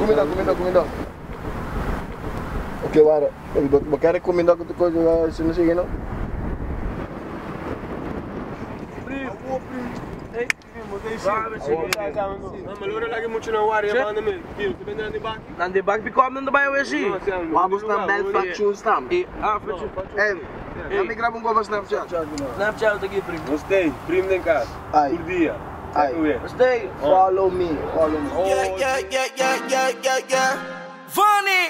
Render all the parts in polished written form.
Comida. Ok, wara. Vou querer comida com coisa, se não sei não. Maar Lore lagi Muchu na wari, ya banda me. Kilo, tu bende na debak? Na debak become não vai hoje. Vamos na bel facu stam. Facu. Kami grab um gova Snapchat. Snapchat aqui, primo. Gostei, primo nem casa. Por dia. Gostei. Follow me. Yeah. Funny.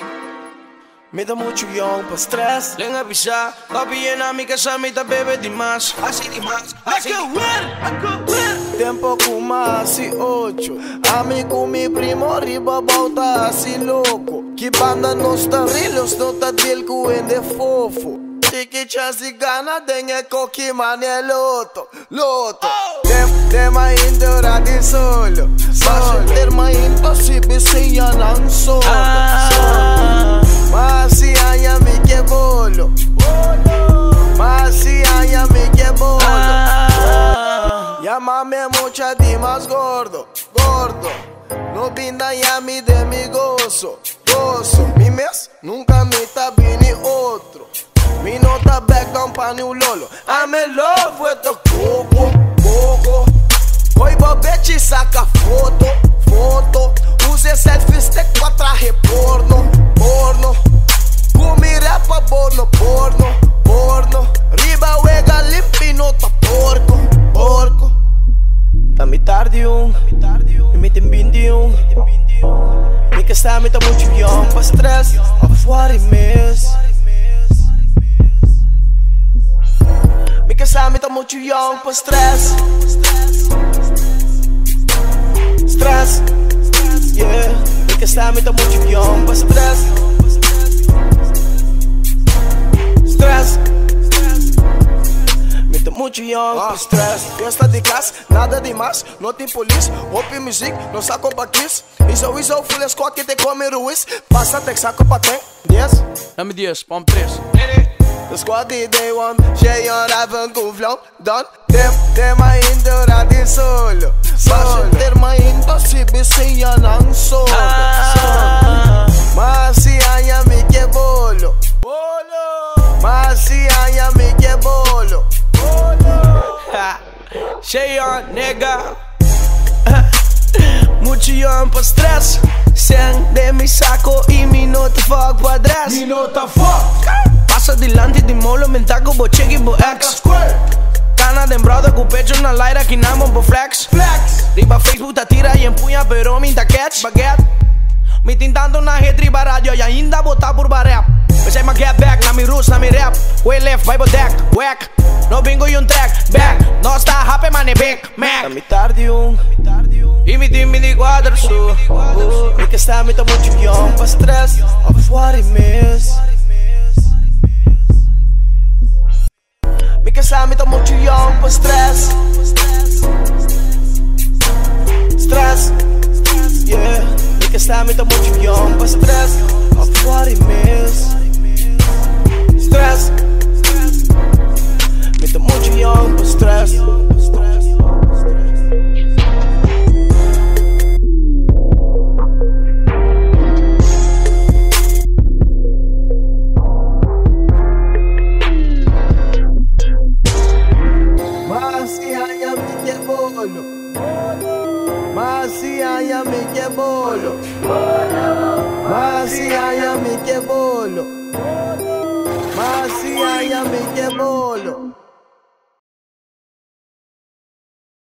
Me dá muito Jeon pra stress. Lenga pisar, papi en mi casa me dá bebê demais. Assim demais. Tempo com mais e 8. Ami com mi primo riba volta assim louco. Que banda nos tá rilhos, não tá dele com ende fofo. Tiki chance gana, dengue coque mané loto. Tema indora de solo. Tema impossível sem anang solo. Mas se haya mi que bolo. Llámame mucha di más gordo. No binda ya mi de mi gozo. Mi mes nunca me tá vini outro. Mi nota back down pa ni lolo. I'm in love with the coco. Oi bobete saca foto. Use selfie stick pra traje porno. Comi rapa porno. Riba wega limpi nota porco. Tá me tarde e me tem 21. Me que está me tá muito Jeon pra stress. Of what it miss. Me que está me tá muito Jeon pra stress. Yeah. Me que está me tá muito Jeon pra stress. Me tá muito Jeon pra stress. Fiesta de classe, nada demais. Não tem polícia, open music, não saco pra kiss. Iso, full squad que te come ruiz. Passa te saco pra tem 10. Dá-me 10, pompe 3. The squad de day one, Jeon raven com flow, done. Tema indora de solo. Tema impossível sem anang solo. Mas se haya mi que bolo. Jeon, nega. Mucho Jeon pra stress. Sen de mi saco y mi nota fuck pra atrás. Passa delante de molo, mentaco, bo check y bo ex. Cana de brother com pecho na laira que namo bo flex. Riba Facebook tá tira e empunha, pero me tá catch. Baguette. Me tentando na rede riba rádio e ainda botar por barrap. Mas é my get back, na mi roots, na mi rap. Way left, vai bo deck, whack. No bingo e track, back. Nós tá rap, mane big, mac. Tá me tarde e me time de quadro su. Me que está me tá muito Jeon pra stress. Of what it miss. Me que está me tá muito Jeon pra stress. Yeah. Me que está me tá muito Jeon pra stress. Of what it miss. Me tá muito Jeon pra stress. Mas se haya mi que bolo. Mas se haya mi que bolo. Mas se haya mi que bolo.